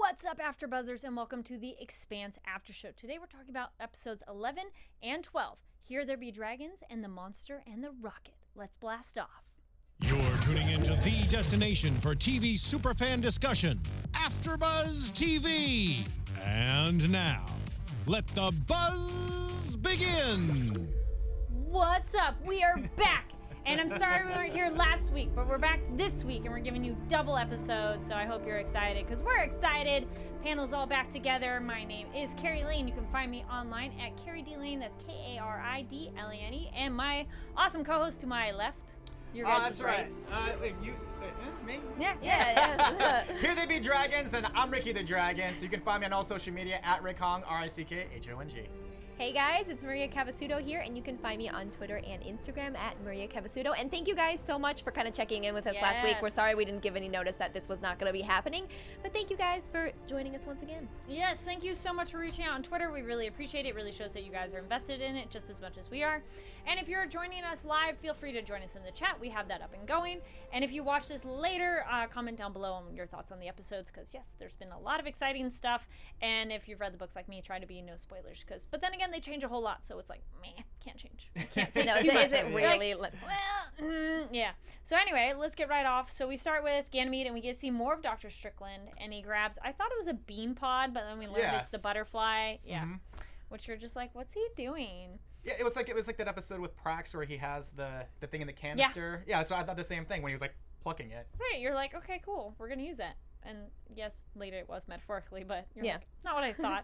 What's up, AfterBuzzers, and welcome to the Expanse After Show. Today we're talking about episodes 11 and 12. Here There Be Dragons and the Monster and the Rocket. Let's blast off. You're tuning into the destination for TV superfan discussion, AfterBuzz TV. And now, let the buzz begin. What's up? We are back. And I'm sorry we weren't here last week, but we're back this week and we're giving you double episodes. So I hope you're excited because we're excited. Panel's all back together. My name is Kari Lane. You can find me online at Kari D Lane. That's Karidlane. And my awesome co-host to my left. Your guys' that's right. Me? Yeah. Here They Be Dragons, and I'm Ricky the Dragon. So you can find me on all social media at Rick Hong, RICKHONG. Hey guys, it's Maria Cavassuto here, and you can find me on Twitter and Instagram at Maria Cavassuto. And thank you guys so much for kind of checking in with us last week. We're sorry we didn't give any notice that this was not going to be happening, but thank you guys for joining us once again. Yes, thank you so much for reaching out on Twitter. We really appreciate it. It really shows that you guys are invested in it just as much as we are. And if you're joining us live, feel free to join us in the chat. We have that up and going. And if you watch this later, comment down below on your thoughts on the episodes, because yes, there's been a lot of exciting stuff. And if you've read the books like me, try to be no spoilers, but then again, they change a whole lot. So it's like, meh, can't change. Can't say is it really? Yeah. So anyway, let's get right off. So we start with Ganymede, and we get to see more of Dr. Strickland, and he grabs, I thought it was a bean pod, but then we learned it's the butterfly. Yeah. Mm-hmm. Which you're just like, what's he doing? Yeah, it was like that episode with Prax where he has the thing in the canister. Yeah, so I thought the same thing when he was like plucking it. Right, you're like, okay, cool, we're gonna use that. And yes, later it was metaphorically, but you're like, not what I thought.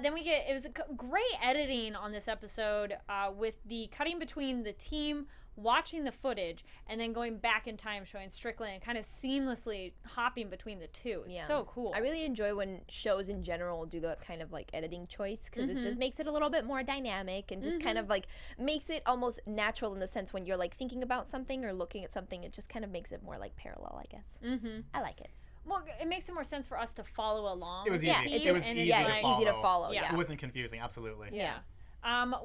Then it was a great editing on this episode with the cutting between the team watching the footage and then going back in time showing Strickland and kind of seamlessly hopping between the two. It's so cool. I really enjoy when shows in general do that kind of like editing choice because it just makes it a little bit more dynamic and just kind of like makes it almost natural in the sense when you're like thinking about something or looking at something, it just kind of makes it more like parallel, I guess. I like it. Well, it makes it more sense for us to follow along. It was easy. It was easy to follow. Yeah. It wasn't confusing, absolutely. Yeah.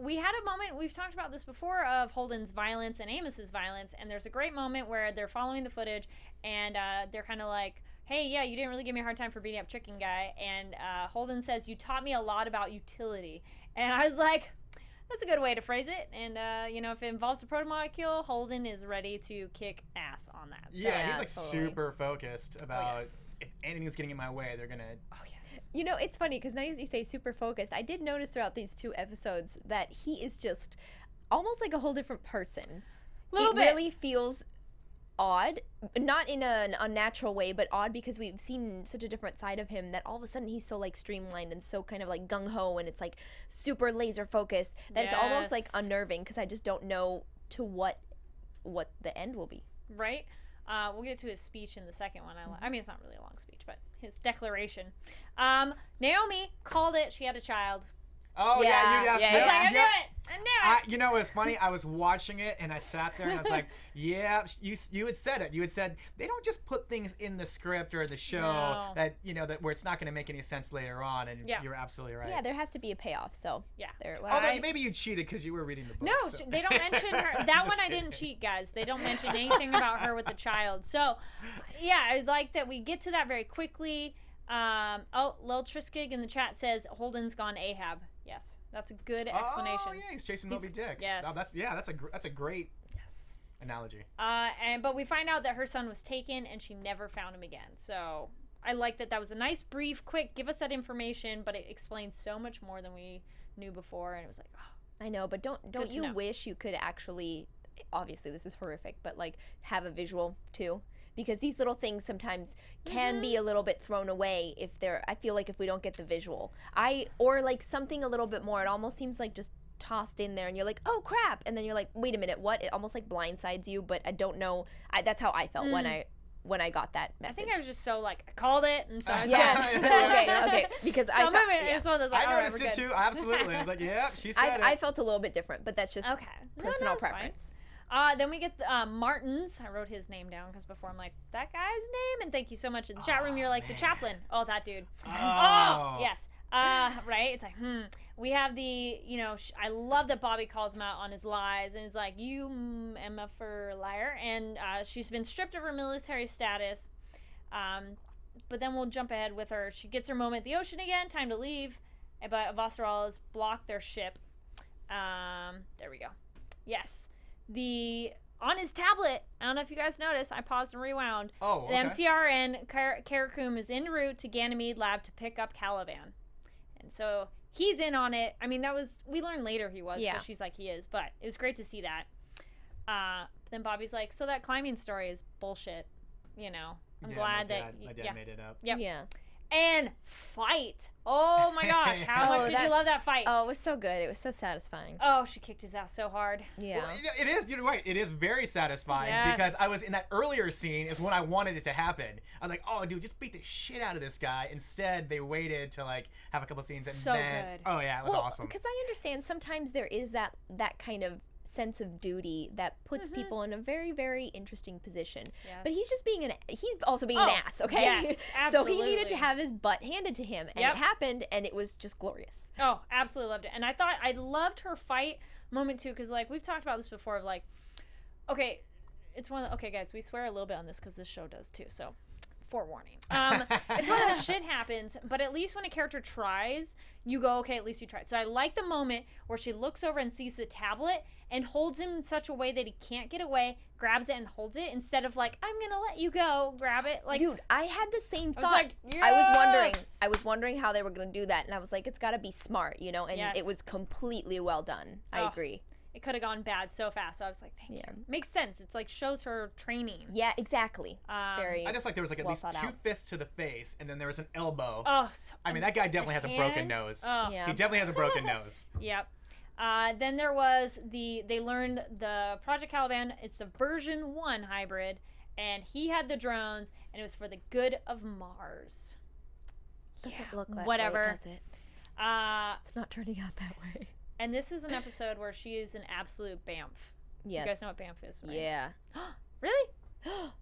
We had a moment, we've talked about this before, of Holden's violence and Amos's violence, and there's a great moment where they're following the footage, and they're kind of like, hey, yeah, you didn't really give me a hard time for beating up Chicken Guy, and Holden says, you taught me a lot about utility. And I was like, that's a good way to phrase it. And, if it involves a protomolecule, Holden is ready to kick ass on that. So, yeah, he's like super focused about if anything's getting in my way, they're going to... Oh, yes. You know, it's funny because now you say super focused. I did notice throughout these two episodes that he is just almost like a whole different person. It really feels odd, not in an unnatural way, but odd because we've seen such a different side of him that all of a sudden he's so like streamlined and so kind of like gung-ho and it's like super laser focused that it's almost like unnerving because I just don't know to what the end will be. Right? We'll get to his speech in the second one. I mean, it's not really a long speech, but his declaration. Naomi called it. She had a child. Oh, yeah. I was like, I knew it. You know, it was funny. I was watching it, and I sat there, and I was like, yeah, you had said it. You had said, they don't just put things in the script or the show that where it's not going to make any sense later on, and you're absolutely right. Yeah, there has to be a payoff, so. Yeah. Although maybe you cheated because you were reading the book. No, so. They don't mention her. That one I didn't cheat, guys. They don't mention anything about her with the child. So, yeah, I like that we get to that very quickly. Lil Triskig in the chat says, Holden's gone Ahab. Yes, that's a good explanation. Oh, yeah, he's chasing Moby Dick. Yes. Oh, that's a great analogy. But we find out that her son was taken and she never found him again. So I like that was a nice, brief, quick, give us that information, but it explains so much more than we knew before. And it was like, oh. I know, but don't you wish you could actually, obviously this is horrific, but like have a visual too? Because these little things sometimes can be a little bit thrown away I feel like if we don't get the visual. Or like something a little bit more, it almost seems like just tossed in there and you're like, oh crap. And then you're like, wait a minute, what? It almost like blindsides you, but I don't know. That's how I felt when I got that message. I think I was just so like, I called it, and so I was okay. Because so it's one of those, like, I noticed it too, absolutely. I was like, yeah, she said it. I felt a little bit different, but that's just personal preference. Then we get Martins. I wrote his name down because before I'm like, that guy's name? And thank you so much. In the chat room, you're like, the chaplain. Oh, that dude. Oh, yes. Right? It's like, We have the, I love that Bobby calls him out on his lies and is like, you MF-er liar. And she's been stripped of her military status. but then we'll jump ahead with her. She gets her moment at the ocean again. Time to leave. But Avasarala has blocked their ship. There we go. Yes. On his tablet, I don't know if you guys noticed, I paused and rewound. Oh, okay. The MCRN, Karakum, is en route to Ganymede Lab to pick up Caliban. And so he's in on it. I mean, we learned later he was, because she's like, he is. But it was great to see that. Then Bobby's like, so that climbing story is bullshit. You know, I'm glad my dad made it up. Yep. Yeah. And fight. Oh my gosh. How much did you love that fight? Oh, it was so good. It was so satisfying. Oh, she kicked his ass so hard. Yeah. Well, it is. You're right. It is very satisfying because I was in that earlier scene is when I wanted it to happen. I was like, oh, dude, just beat the shit out of this guy. Instead, they waited to like have a couple scenes and then. Good. Oh yeah, it was awesome. Because I understand sometimes there is that kind of sense of duty that puts people in a very, very interesting position. Yes. But he's just he's also being an ass, okay? Yes, absolutely. So he needed to have his butt handed to him, and it happened, and it was just glorious. Oh, absolutely loved it. And I loved her fight moment too, because like we've talked about this before of like, okay, okay guys, we swear a little bit on this because this show does too, so forewarning. It's when that shit happens, but at least when a character tries, you go, okay, at least you tried. So I like the moment where she looks over and sees the tablet and holds him in such a way that he can't get away, grabs it and holds it, instead of like, I'm gonna let you go, grab it. Like, dude, I had the same thought. Like, yes! I was wondering how they were gonna do that, and I was like, it's gotta be smart, you know, and it was completely well done. I agree. It could have gone bad so fast, so I was like, thank you. Makes sense. It's like shows her training. Yeah, exactly. It's very I just like there was like at least 2 fists to the face, and then there was an elbow. Oh, I mean, that guy definitely has a broken nose. Oh. Yeah. He definitely has a broken nose. Yep. Then there was they learned the Project Caliban. It's the version 1 hybrid, and he had the drones, and it was for the good of Mars. Doesn't look like whatever. Does it? It's not turning out that way. And this is an episode where she is an absolute bamf. Yes. You guys know what bamf is, right? Yeah. Really?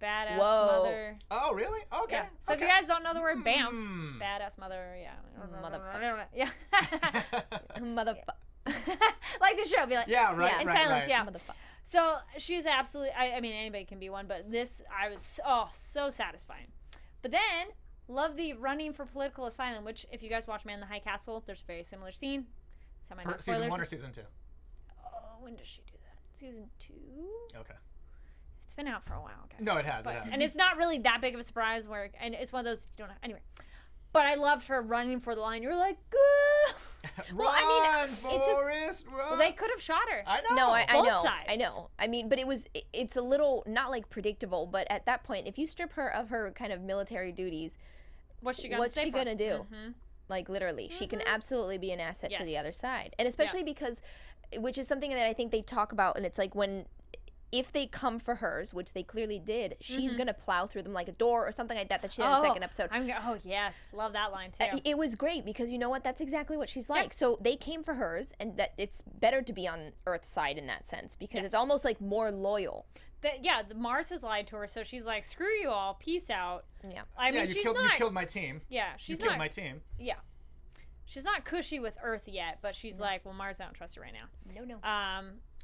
Badass Whoa. mother. Oh, really? Okay. Yeah. So if you guys don't know the word bamf, badass mother, yeah. Motherfucker. Yeah. Motherfucker. Like the show, be like, yeah, right, in right, silence, right. yeah. Motherfucker. So she's absolutely, I mean, anybody can be one, but this, I was, so satisfying. But then, love the running for political asylum, which, if you guys watch Man in the High Castle, there's a very similar scene. Season 1 or season 2? Oh, when does she do that? Season 2? Okay. It's been out for a while, guys. No, it has. And it's not really that big of a surprise and it's one of those, you don't know, anyway. But I loved her running for the line. You're like, good. Well, I mean, Forrest, run. Well, they could have shot her. I know. No, I Both know. sides. I know. I mean, but it's a little, not like predictable, but at that point, if you strip her of her kind of military duties, what's she going to do? Mm-hmm. Like, literally. She can absolutely be an asset to the other side. And especially because, which is something that I think they talk about, and it's like if they come for hers, which they clearly did, she's going to plow through them like a door or something like that she had in the second episode. Yes. Love that line, too. It was great because you know what? That's exactly what she's like. Yep. So they came for hers, and that it's better to be on Earth's side in that sense because it's almost like more loyal. The Mars has lied to her, so she's like, screw you all, peace out. Yeah. I mean, you killed my team. Yeah, she's killed my team. Yeah. She's not cushy with Earth yet, but she's like, well, Mars, I don't trust her right now. No.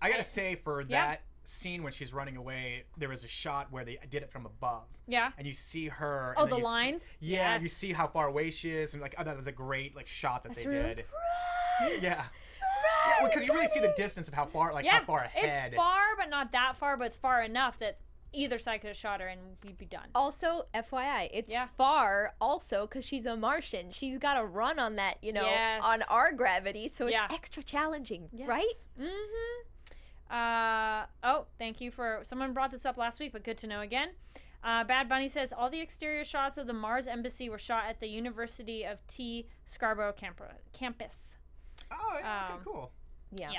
I gotta say, for that scene when she's running away, there was a shot where they did it from above. Yeah. And you see her. Oh, and the lines? Yeah, and you see how far away she is, and like, oh, that was a great like shot that they did. Right. Yeah. Yeah, because you really see the distance of how far ahead. It's far, but not that far, but it's far enough that either side could have shot her and we'd be done. Also, FYI, it's far also because she's a Martian. She's got to run on that, on our gravity, so it's extra challenging, right? Mm-hmm. Thank you for, someone brought this up last week, but good to know again. Bad Bunny says, all the exterior shots of the Mars embassy were shot at the University of T. Scarborough campus. Oh, yeah, okay, cool. Yeah.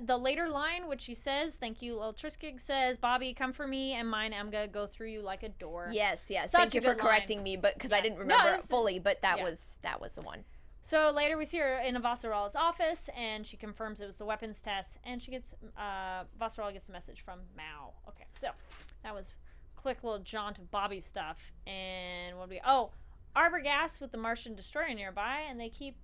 The later line, which she says, thank you, Lil Triskig says, Bobby, come for me, and mine, I'm gonna go through you like a door. Yes. Such Thank you a for good correcting me, but because I didn't remember it fully, but that was the one. So later we see her in Avasarala's office, and she confirms it was the weapons test, and she gets, Avasarala gets a message from Mao. Okay, so that was a quick little jaunt of Bobby stuff. And what do we, Arbogast with the Martian destroyer nearby, and they keep,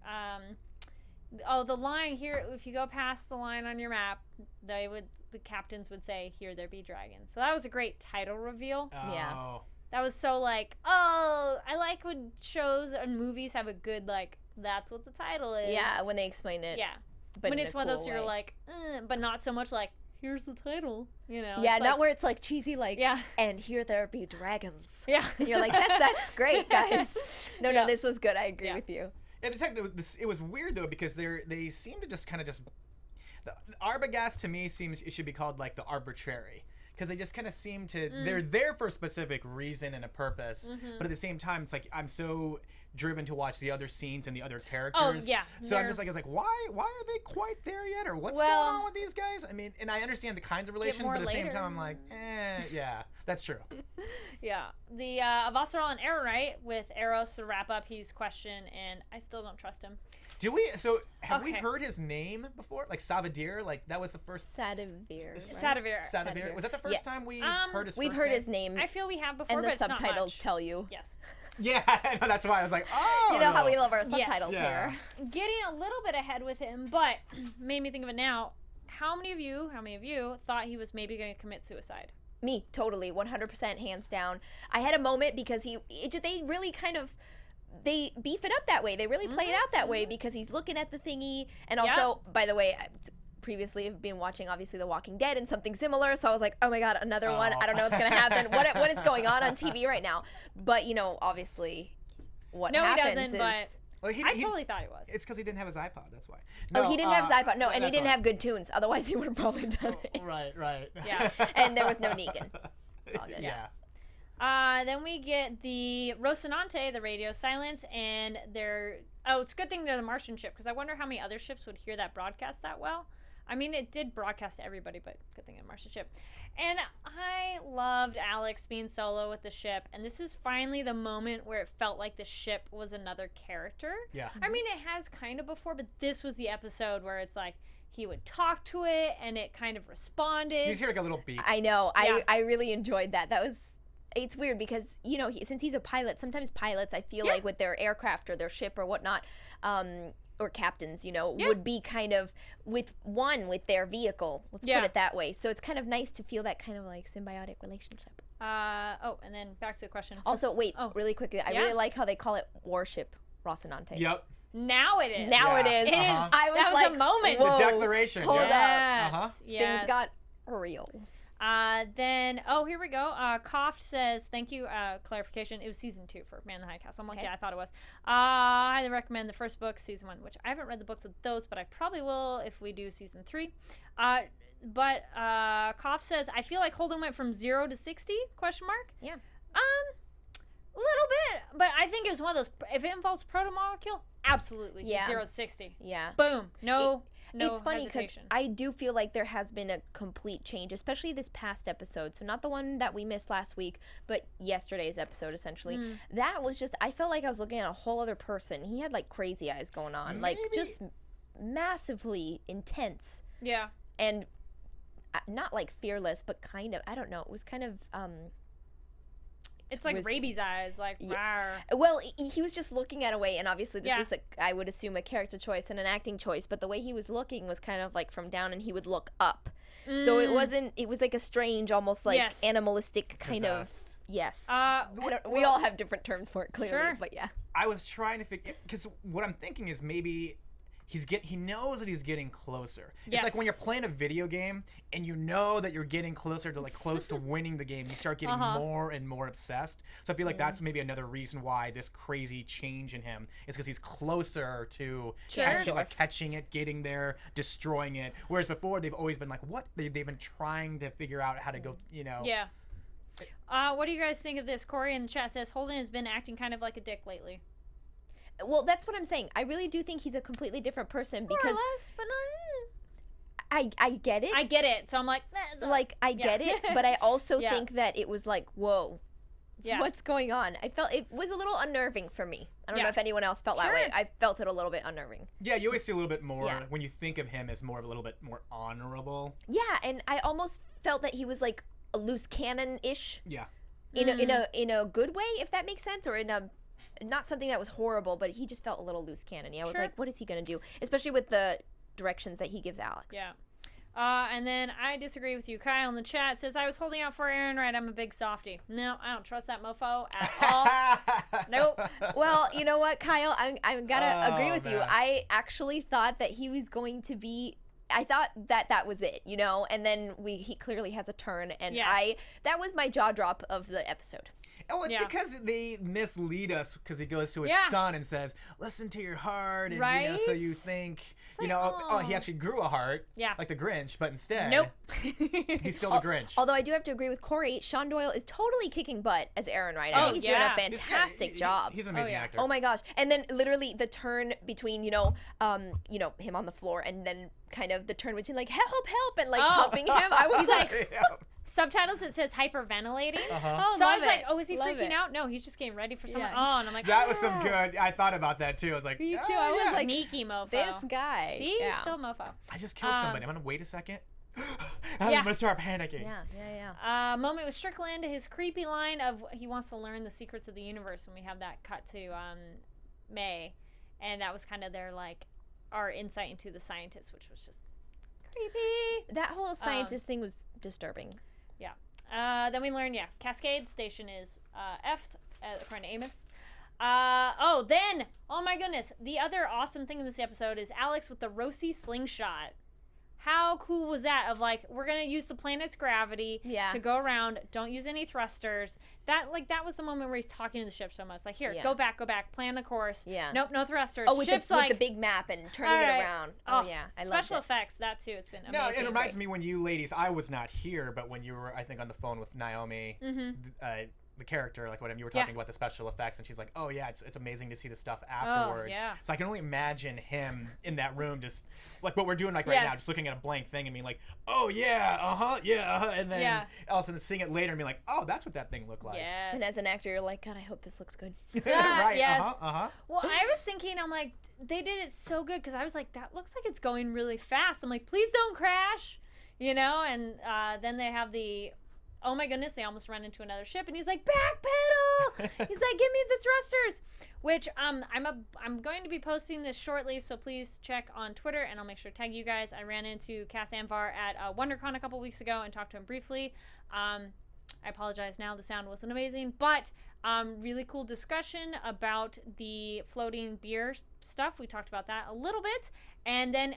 the line here, if you go past the line on your map, the captains would say, here there be dragons. So that was a great title reveal. Oh. Yeah. That was so like, oh, I like when shows and movies have a good like, that's what the title is. Yeah, when they explain it. Yeah. But when in it's a one of cool those you're way. like, but not so much like, here's the title, you know. Yeah, it's not like, where it's like cheesy, like, Yeah. and here there be dragons. Yeah. And you're like, that's great, guys. No, Yeah. this was good. I agree Yeah. with you. It was weird though because they seem to just kind of just the Arbogast to me seems it should be called like the arbitrary because they just kind of seem to they're there for a specific reason and a purpose, but at the same time it's like I'm so driven to watch the other scenes and the other characters. Oh, yeah. So I'm just like, I was like, why are they quite there yet, or what's going on with these guys? I mean, and I understand the kind of relation, more but at the same later. time, I'm like, yeah, that's true. Yeah. The Avasarol and Erorite with Eros to wrap up his question, and I still don't trust him. Do we? So have we Okay. heard his name before? Like Savadir? Like that was the first. Sadavir. Sadavir. Sadavir. Was that the first time we heard his? We've first heard name? his name, I feel we have before, and but the it's not subtitles much. tell you. Yes. Yeah, I know, that's why I was like, oh. You know how no. we love our Yes. subtitles Yeah. here. Getting a little bit ahead with him, but made me think of it now. How many of you thought he was maybe going to commit suicide? Me, totally, 100%, hands down. I had a moment because they really kind of, they beef it up that way. They really play it out that way because he's looking at the thingy. And also, by the way, previously I've been watching, obviously, The Walking Dead and something similar. So I was like, oh my God, another one. I don't know what's going to happen. What is going on TV right now? But, you know, obviously, what No, he happens doesn't, is... but Well, I totally thought he was. It's because he didn't have his iPod. That's why. Oh, he didn't have his iPod. No, and he that's didn't why. have good tunes. Otherwise, he would have probably done it. Right. Yeah. And there was no Negan. It's all good. Yeah. Then we get the Rocinante, the radio silence, and they're... Oh, it's a good thing they're the Martian ship, because I wonder how many other ships would hear that broadcast that well. I mean, it did broadcast to everybody, but good thing it's a Martian ship. And I loved Alex being solo with the ship, and this is finally the moment where it felt like the ship was another character. Yeah. I mean, it has kind of before, but this was the episode where it's like he would talk to it, and it kind of responded. You just hear like a little beep. I know. Yeah. I really enjoyed that. That was... It's weird because, you know, since he's a pilot, sometimes pilots, I feel like with their aircraft or their ship or whatnot, or captains, you know, would be kind of with their vehicle. Let's put it that way. So it's kind of nice to feel that kind of like symbiotic relationship. And then back to the question. Also, wait, really quickly, I really like how they call it Warship Rocinante. Yep. Now it is. Now it is. It is. I was That was like, a moment. whoa, The declaration. hold yeah. up. Yes. Things got real. Then, here we go. Koft says, thank you, clarification. It was season 2 for Man in the High Castle. I'm like, yeah, I thought it was. I highly recommend the first book, season 1, which I haven't read the books of those, but I probably will if we do season 3. But Koft says, I feel like Holden went from 0 to 60, question mark. Yeah. A little bit, but I think it was one of those, if it involves proto-molecule, absolutely. Yeah. 0 to 60. Yeah. Boom. No It's funny because hesitation. I do feel like there has been a complete change, especially this past episode. So not the one that we missed last week, but yesterday's episode, essentially. That was just, I felt like I was looking at a whole other person. He had like crazy eyes going on, like just massively intense. Yeah. And not like fearless, but kind of, I don't know. It was kind of, It's like rabies eyes, like, rawr. well, he was just looking at a way, and obviously this Yeah. is, I would assume, a character choice and an acting choice, but the way he was looking was kind of like from down, and he would look up. So it was like a strange, almost like animalistic kind Possessed. of, yes. We all have different terms for it, clearly, Sure. but yeah. I was trying to figure, because what I'm thinking is maybe he knows that he's getting closer. It's like when you're playing a video game and you know that you're getting closer to close to winning the game, you start getting more and more obsessed. So I feel like that's maybe another reason why this crazy change in him is because he's closer to catching it, getting there, destroying it. Whereas before they've always been like, what? They've been trying to figure out how to go, you know. Yeah. What do you guys think of this? Corey in the chat says Holden has been acting kind of like a dick lately. Well, that's what I'm saying. I really do think he's a completely different person because More or less, but not. I get it. I get it. So I'm like, I get it, but I also Yeah. think that it was like, whoa. Yeah. What's going on? I felt it was a little unnerving for me. I don't know Yeah. if anyone else felt that way. I felt it a little bit unnerving. Yeah, you always see a little bit more Yeah. when you think of him as more of a little bit more honorable. Yeah, and I almost felt that he was like a loose cannon-ish Yeah. in a good way, if that makes sense, or in a not something that was horrible, but he just felt a little loose cannon-y. I was Sure. like, what is he gonna do? Especially with the directions that he gives Alex. Yeah. And then I disagree with you. Kyle in the chat says, I was holding out for Aaron Wright. I'm a big softie. No, I don't trust that mofo at all. Nope. Well, you know what, Kyle? I'm gonna agree with you. man. I actually thought that he was going to be. I thought that was it, you know, and then he clearly has a turn, and Yes. that was my jaw drop of the episode. Oh, it's Yeah. because they mislead us because he goes to his son and says, listen to your heart. And, Right? you know, so you think, like, he actually grew a heart. Yeah. Like the Grinch, but instead, Nope. he's still the Grinch. Although I do have to agree with Corey, Sean Doyle is totally kicking butt as Aaron Wright. I Oh, think he's yeah. doing a fantastic job. He's an amazing actor. Oh my gosh. And then literally the turn between, him on the floor and then kind of the turn between like help and like pumping him. I was like, Yeah. Subtitles, it says hyperventilating. oh, So I love was like, it. oh, is he Love freaking it. out? No, he's just getting ready for someone. Yeah. Oh, and I'm like, That was some good. I thought about that too. I was like, Me too. "Oh, I was yeah." like, sneaky mofo. this guy. See? Yeah. Still mofo. I just killed somebody. I'm gonna wait a second. I'm Yeah. gonna start panicking. Yeah. Moment with Strickland, his creepy line of he wants to learn the secrets of the universe when we have that cut to May. And that was kind of their, like, our insight into the scientists, which was just creepy. That whole scientist thing was disturbing. Yeah. Then we learn, Cascade Station is effed, according to Amos. Oh my goodness, the other awesome thing in this episode is Alex with the Rosie slingshot. How cool was that? Of like, we're gonna use the planet's gravity to go around. Don't use any thrusters. That was the moment where he's talking to the ship so much. Like, here, go back, plan the course. Yeah. Nope, no thrusters. Oh, with Ship's with like the big map and turning it around. Oh yeah, I love it. special effects. That too. It's been amazing. No, it It's reminds great. me when you ladies, I was not here, but when you were, I think, on the phone with Naomi, the character, like whatever, you were talking about the special effects, and she's like, oh yeah, it's amazing to see the stuff afterwards. yeah. So I can only imagine him in that room, just like what we're doing like right now, just looking at a blank thing and being like, oh yeah, and then all of a sudden seeing it later and being like, oh, that's what that thing looked like. Yes. And as an actor, you're like, God, I hope this looks good. Right. Yes. Uh-huh. Well, I was thinking, I'm like, they did it so good because I was like, that looks like it's going really fast. I'm like, please don't crash, And then they have the, oh my goodness, they almost run into another ship, and he's like, backpedal. He's like, give me the thrusters. Which I'm going to be posting this shortly, so please check on Twitter, and I'll make sure to tag you guys. I ran into Cass Anvar at WonderCon a couple weeks ago and talked to him briefly. I apologize now, the sound wasn't amazing, but really cool discussion about the floating beer stuff. We talked about that a little bit. And then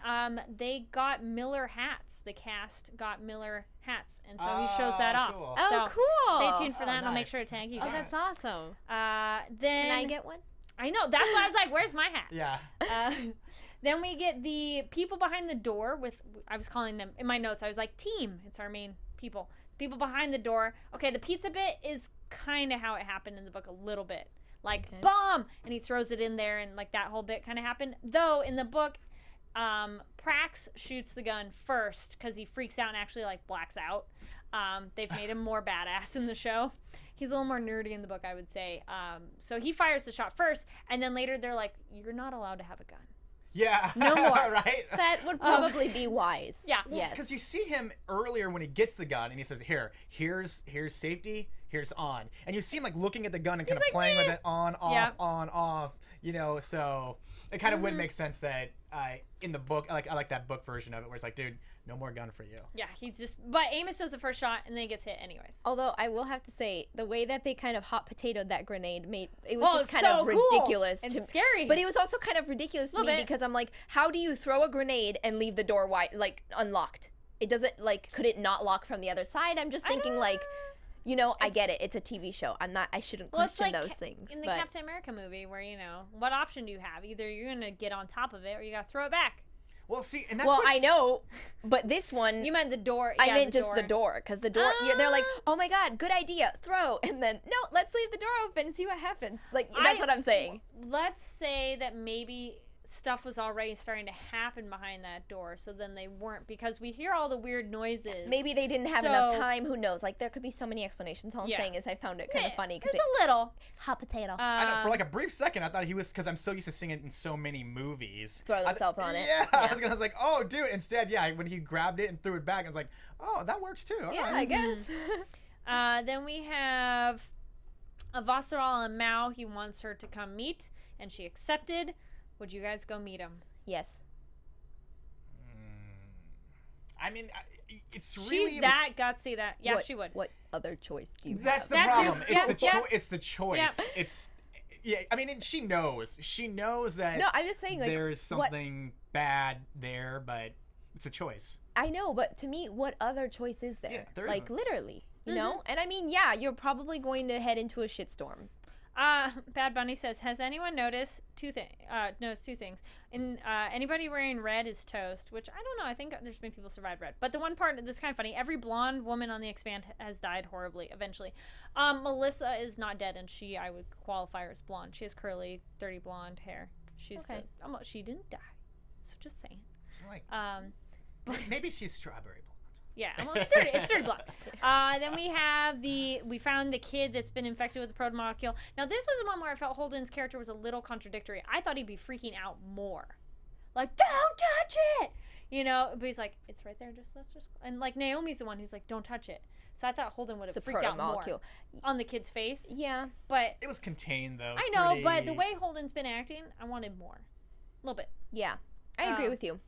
they got Miller hats. The cast got Miller hats. And so he shows that off. Cool. Oh, So cool. stay tuned for that, and I'll make nice. sure to tag you Oh, guys. that's awesome. Then Can I get one? I know. That's why I was like, where's my hat? Yeah. Then we get the people behind the door with, I was calling them, in my notes, I was like, team. It's our main people. People behind the door. Okay, the pizza bit is kind of how it happened in the book a little bit. Like, bomb! And he throws it in there, and like that whole bit kind of happened. Though, in the book, Prax shoots the gun first because he freaks out and actually like blacks out. They've made him more badass in the show. He's a little more nerdy in the book, I would say. So he fires the shot first, and then later they're like, you're not allowed to have a gun. Yeah. No more. Right? That would probably be wise. Yeah. Yes. Because you see him earlier when he gets the gun and he says, here's safety, here's on. And you see him like looking at the gun and kind of like, playing with "Meh." it on, off, so it kind of would make sense that in the book, I like that book version of it where it's like, dude, no more gun for you. Yeah, but Amos does the first shot and then he gets hit anyways. Although I will have to say, the way that they kind of hot potatoed that grenade it was just it's kind of so cool ridiculous and to scary. But it was also kind of ridiculous to me Little bit. because I'm like, how do you throw a grenade and leave the door wide, like unlocked? It doesn't could it not lock from the other side? I'm just thinking I get it. It's a TV show. I shouldn't question those things. In the but Captain America movie where, what option do you have? Either you're going to get on top of it or you got to throw it back. Well, see, and that's well, what's... I know, but this one... You meant the door. I yeah, meant just the door, because the door... they're like, oh my god, good idea, throw. And then, no, let's leave the door open and see what happens. That's what I'm saying. Let's say that maybe stuff was already starting to happen behind that door, so then they weren't, because we hear all the weird noises. Maybe they didn't have enough time, who knows? There could be so many explanations. All I'm saying is I found it kind of funny. It's a little. Hot potato. I know, for like a brief second, I thought he was, because I'm so used to seeing it in so many movies. Throw themselves on it. Yeah, I was like, oh, dude. Instead, when he grabbed it and threw it back, I was like, oh, that works too. All right. I guess. Then we have Avasarala and Mao. He wants her to come meet, and she accepted. Would you guys go meet him? Yes. I mean, it's really. She's that gutsy that she would. What other choice do you That's have? the problem. It's the choice. Yeah. It's. Yeah, I mean, and she knows. She knows that. No, I'm just saying, like, there's something bad there, but it's a choice. I know, but to me, what other choice is there? Yeah, there like, isn't. literally, you know? And I mean, yeah, you're probably going to head into a shitstorm. Bad Bunny says, has anyone noticed two things? Anybody wearing red is toast, which I don't know. I think there's been people survive red. But the one part that's kind of funny, every blonde woman on the Expanse has died horribly eventually. Melissa is not dead, and I would qualify her as blonde. She has curly, dirty blonde hair. She didn't die. So just saying. Maybe she's strawberry blonde. Yeah, it's 30 blonde. Then we found the kid that's been infected with the protomolecule. Now this was the one where I felt Holden's character was a little contradictory. I thought he'd be freaking out more, like, don't touch it, you know. But he's like, it's right there. Let's just. And like Naomi's the one who's like, don't touch it. So I thought Holden would have freaked out more on the kid's face. Yeah, but it was contained though. I know, but the way Holden's been acting, I wanted more, a little bit. Yeah, I agree with you.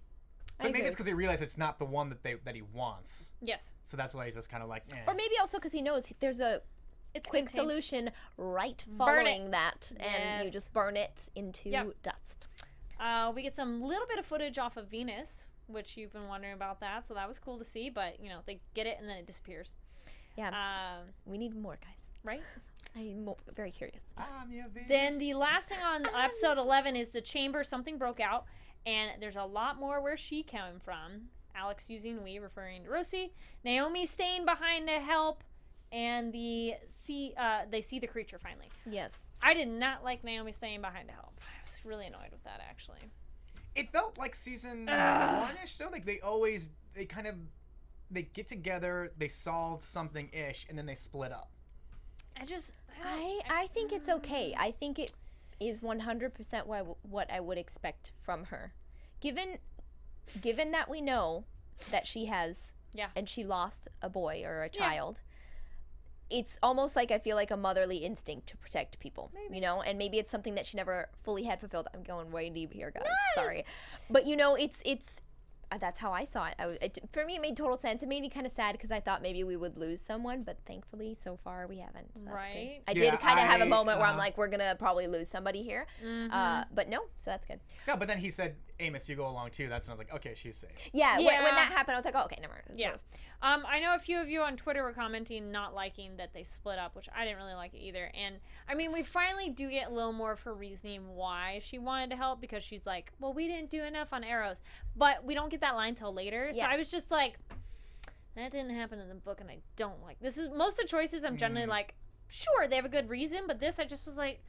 But maybe it's because he realized it's not the one that he wants. Yes. So that's why he's just kind of like, Or maybe also because he knows there's a quick solution right following that, and you just burn it into dust. We get some little bit of footage off of Venus, which you've been wondering about that, so that was cool to see. But you know, they get it and then it disappears. Yeah. We need more, guys. Right? I'm very curious. Then the last thing on episode 11 is the chamber. Something broke out. And there's a lot more where she came from. Alex using we, referring to Rosie. Naomi staying behind to help. And they see the creature finally. Yes. I did not like Naomi staying behind to help. I was really annoyed with that, actually. It felt like season one-ish, so like they get together, they solve something-ish, and then they split up. I think it's okay. I think it is 100% what I would expect from her. Given that we know that she has, and she lost a boy or a child, it's almost like I feel like a motherly instinct to protect people, you know? And maybe it's something that she never fully had fulfilled. I'm going way deep here, guys. Nice. Sorry. But, you know, it's that's how I saw it. For me, it made total sense. It made me kind of sad because I thought maybe we would lose someone, but thankfully, so far, we haven't. So that's good. I did kind of have a moment where I'm like, we're going to probably lose somebody here. But no, so that's good. No, but then he said, Amos, you go along too. That's when I was like, okay, she's safe. Yeah, when that happened, I was like, oh, okay, never mind. Yeah. I know a few of you on Twitter were commenting not liking that they split up, which I didn't really like it either. And, I mean, we finally do get a little more of her reasoning why she wanted to help, because she's like, well, we didn't do enough on arrows. But we don't get that line till later. So I was just like, that didn't happen in the book, and I don't like this. Is most of the choices I'm generally like, sure, they have a good reason, but this I just was like,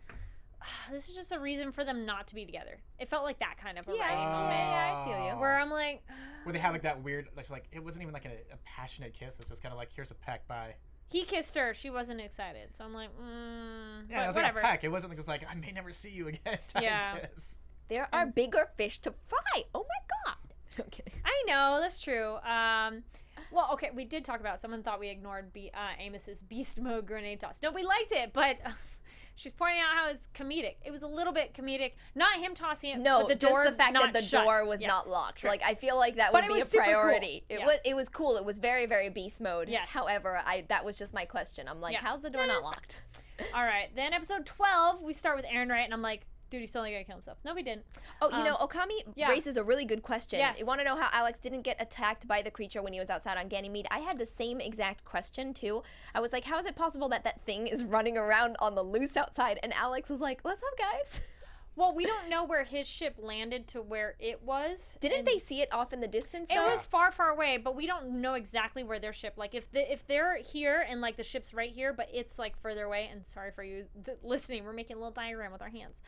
this is just a reason for them not to be together. It felt like that kind of a writing moment. Yeah, I feel you. Where I'm like, where they have like that weird, like it wasn't even like a passionate kiss. It's just kind of like, here's a peck, bye. He kissed her. She wasn't excited. So I'm like, yeah, it was whatever. Like a peck. It wasn't just like, I may never see you again type kiss. There are bigger fish to fry. Oh my God. Okay. I know, that's true. Well, okay, we did talk about it. Someone thought we ignored Amos's beast mode grenade toss. No, we liked it, but she's pointing out how it's comedic. It was a little bit comedic. Not him tossing it, but the door just the fact that the shut. door was not locked. True. Like, I feel like that would be a priority. Cool. It was cool. It was very, very beast mode. Yes. However, that was just my question. I'm like, how's the door not locked? All right, then episode 12, we start with Aaron Wright, and I'm like, dude, he's totally gonna kill himself. No, he didn't. Oh, you know, Okami raises a really good question. Yes. You want to know how Alex didn't get attacked by the creature when he was outside on Ganymede? I had the same exact question, too. I was like, how is it possible that thing is running around on the loose outside? And Alex was like, what's up, guys? Well, we don't know where his ship landed to where it was. Didn't they see it off in the distance, though? It was far, far away, but we don't know exactly where their ship, like, if they're here and, like, the ship's right here, but it's, like, further away, and sorry for you listening, we're making a little diagram with our hands.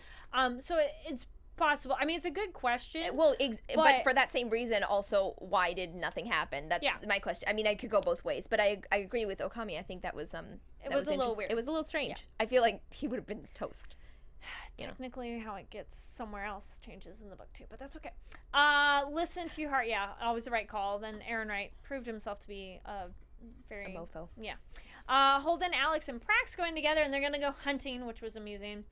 So it's possible. I mean, it's a good question. Well, but for that same reason, also, why did nothing happen? That's my question. I mean, I could go both ways, but I agree with Okami. I think that was, it was a little weird. It was a little strange. Yeah. I feel like he would have been toast. Technically, how it gets somewhere else changes in the book too, but that's okay. Listen to your heart. Yeah, always the right call. Then Aaron Wright proved himself to be a mofo. Yeah. Holden, Alex, and Prax going together, and they're gonna go hunting, which was amusing.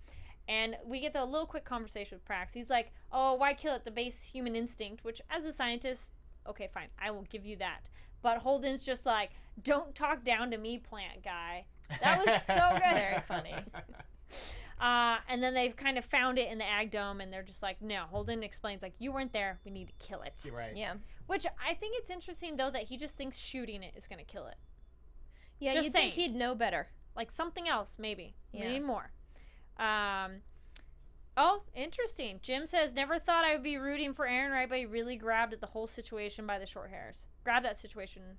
And we get the little quick conversation with Prax. He's like, "Oh, why kill it? The base human instinct." Which, as a scientist, okay, fine, I will give you that. But Holden's just like, don't talk down to me, plant guy. That was so good. Very funny. And then they've kind of found it in the ag dome, and they're just like, no. Holden explains, like, you weren't there. We need to kill it. You're right. Yeah. Which I think it's interesting, though, that he just thinks shooting it is going to kill it. Yeah, Just you'd think saying. he'd know better. Like something else, maybe. We Yeah. need more. Oh, interesting. Jim says, never thought I would be rooting for Aaron Wright, but he really grabbed at the whole situation by the short hairs. Grabbed that situation.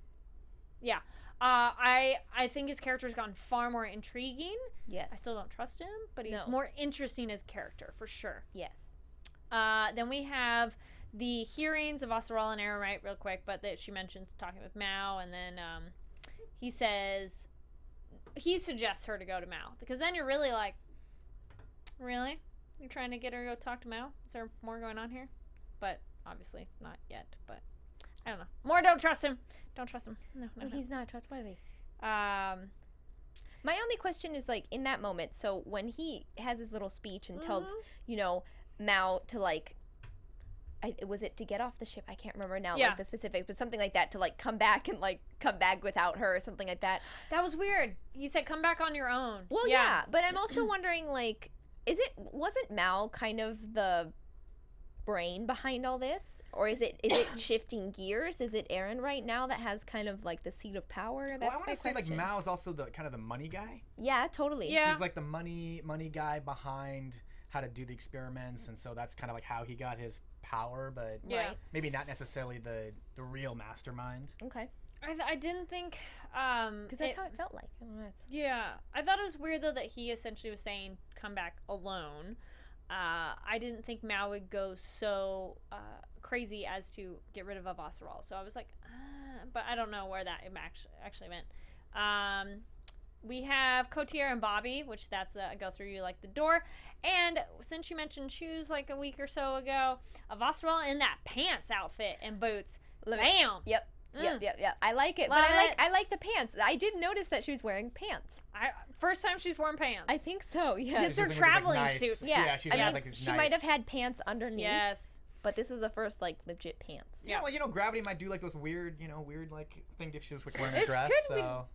Yeah. I think his character's gotten far more intriguing. Yes. I still don't trust him, but he's No. more interesting as a character, for sure. Yes. Then we have the hearings of Oswald and Aaron Wright real quick, but that she mentions talking with Mao, and then he suggests her to go to Mao, because then you're really like, really? You're trying to get her to go talk to Mao? Is there more going on here? But obviously not yet, but I don't know. More don't trust him. Don't trust him. No. He's not trustworthy. My My only question is, like, in that moment, so when he has his little speech and tells, you know, Mao to, like, was it to get off the ship? I can't remember now, like, the specific, but something like that, to, like, come back and, like, come back without her or something like that. That was weird. He said, come back on your own. Well, yeah, but I'm also wondering, like, wasn't Mao kind of the brain behind all this, or is it shifting gears? Is it Aaron right now that has kind of like the seat of power? That's I want to say like Mao's also the kind of the money guy. Yeah, totally. Yeah, he's like the money guy behind how to do the experiments, and so that's kind of like how he got his power, but maybe not necessarily the real mastermind. Okay. I didn't think because that's how it felt like. Yeah, I thought it was weird though that he essentially was saying come back alone. I didn't think Mao would go so crazy as to get rid of Avasarol. So I was like, but I don't know where that actually meant. We have Cotier and Bobby, which that's go through you like the door. And since you mentioned shoes like a week or so ago, Avasarol in that pants outfit and boots. Bam! Yep. Yep. I like it, but I like the pants. I did notice that she was wearing pants. First time she's worn pants. I think so. Yeah, it's her traveling suits. Yeah, she might have had pants underneath. Yes, but this is the first like legit pants. Yeah, well, Gravity might do like those weird like thing if she was wearing a dress. So.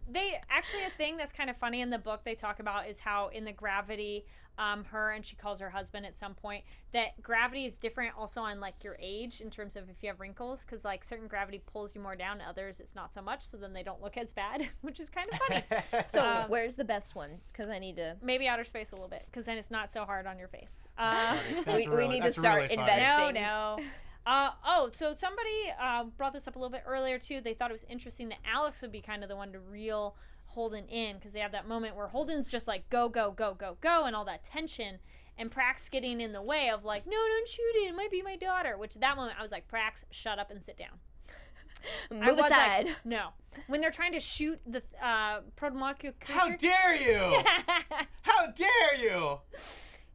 They actually a thing that's kind of funny in the book they talk about is how in the Gravity, her and she calls her husband at some point that gravity is different also on like your age in terms of if you have wrinkles, because like certain gravity pulls you more down, others it's not so much, so then they don't look as bad, which is kind of funny. So where's the best one? Because I need to maybe outer space a little bit, because then it's not so hard on your face. We need to start investing. No. So somebody brought this up a little bit earlier too. They thought it was interesting that Alex would be kind of the one to reel Holden in, because they have that moment where Holden's just like go and all that tension, and Prax getting in the way of like, no, don't shoot it might be my daughter, which at that moment I was like, Prax, shut up and sit down. Move aside. Like, no, when they're trying to shoot the protomolecule creature. How dare you! How dare you!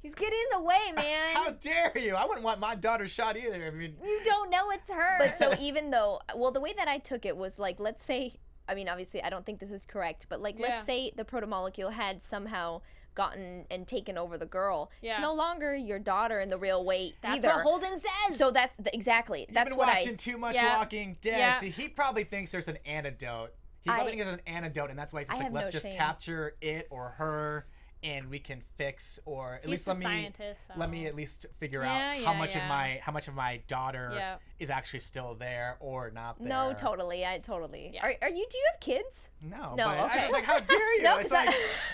He's getting in the way, man. How dare you! I wouldn't want my daughter shot either. I mean, you don't know it's her. But so even though, well, the way that I took it was like, let's say, I mean, obviously, I don't think this is correct, but like, let's say the protomolecule had somehow gotten and taken over the girl. It's no longer your daughter in the real way that's either. What Holden says. So that's exactly. That's been what watching too much Walking Dead. Yeah. See, he probably thinks there's an antidote. He probably thinks there's an antidote, and that's why he's just like, let's just capture it or her, and we can fix, or at least let me at least figure out how much of my daughter is actually still there or not there. No, totally. Do you have kids? No, but I was like, how dare you? No, it's like,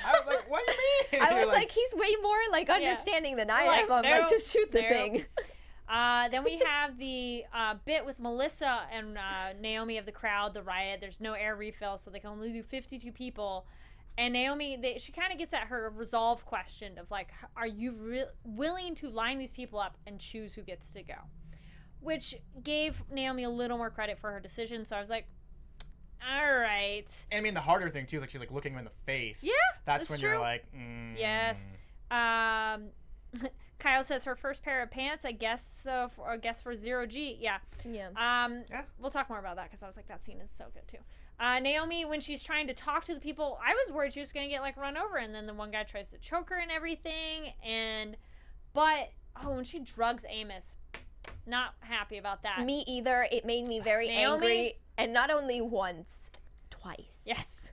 I was like, what do you mean? I was like, he's way more like understanding than I am. I'm like, just shoot the thing. Then we have the bit with Melissa and Naomi of the crowd, the riot. There's no air refill, so they can only do 52 people. And Naomi, she kind of gets at her resolve question of like, are you willing to line these people up and choose who gets to go? Which gave Naomi a little more credit for her decision. So I was like, all right. And I mean, the harder thing too is like she's like looking him in the face. Yeah, that's when true. You're like, yes. Kyle says her first pair of pants, I guess for 0G. Yeah. We'll talk more about that because I was like, that scene is so good too. Naomi, when she's trying to talk to the people, I was worried she was gonna get like run over, and then the one guy tries to choke her and everything. But when she drugs Amos, Not happy about that. Me either. It made me very angry, and not only once, twice. Yes.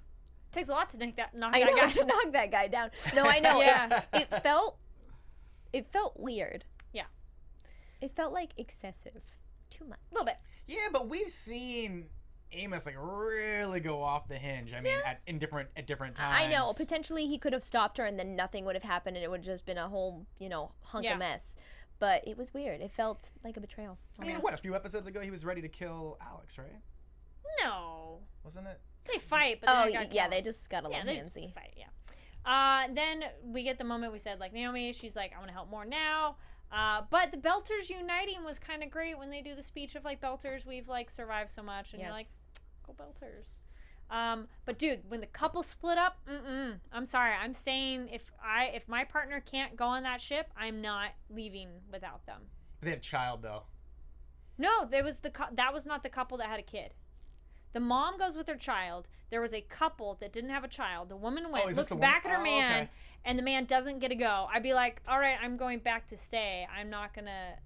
Takes a lot to knock that guy down. No, I know. Yeah. It felt weird. Yeah. It felt like excessive. Too much. A little bit. Yeah, but we've seen Amos like really go off the hinge. I mean, at different times. I know. Potentially he could have stopped her and then nothing would have happened and it would have just been a whole, hunk of mess. But it was weird. It felt like a betrayal. I mean, what, a few episodes ago he was ready to kill Alex, right? No. Wasn't it? They fight, but they just got a little handsy. Fight, yeah. Then we get the moment we said, like, Naomi, she's like, I want to help more now. But the Belters uniting was kind of great when they do the speech of, like, Belters, we've, like, survived so much. And you're like, go Belters. But, dude, when the couple split up, I'm sorry. I'm saying if my partner can't go on that ship, I'm not leaving without them. They had a child, though. No, that was not the couple that had a kid. The mom goes with her child. There was a couple that didn't have a child. The woman went, looks back at her man, and the man doesn't get to go. I'd be like, all right, I'm going back to stay. I'm not going to...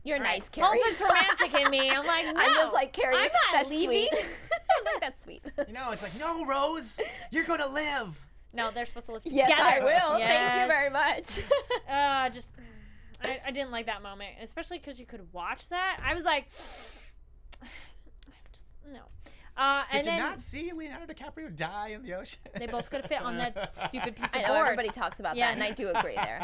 You're nice, Carrie. Hopeless romantic in me. I'm like, no. I'm just like, Carrie, I'm not leaving. Sweet. I'm like, that's sweet. It's like, no, Rose, you're going to live. No, they're supposed to live together. Yes, I will. Yes. Thank you very much. I didn't like that moment, especially because you could watch that. I was like... No. Did you not see Leonardo DiCaprio die in the ocean? They both could fit on that stupid piece of board. I know, everybody talks about that, and I do agree there.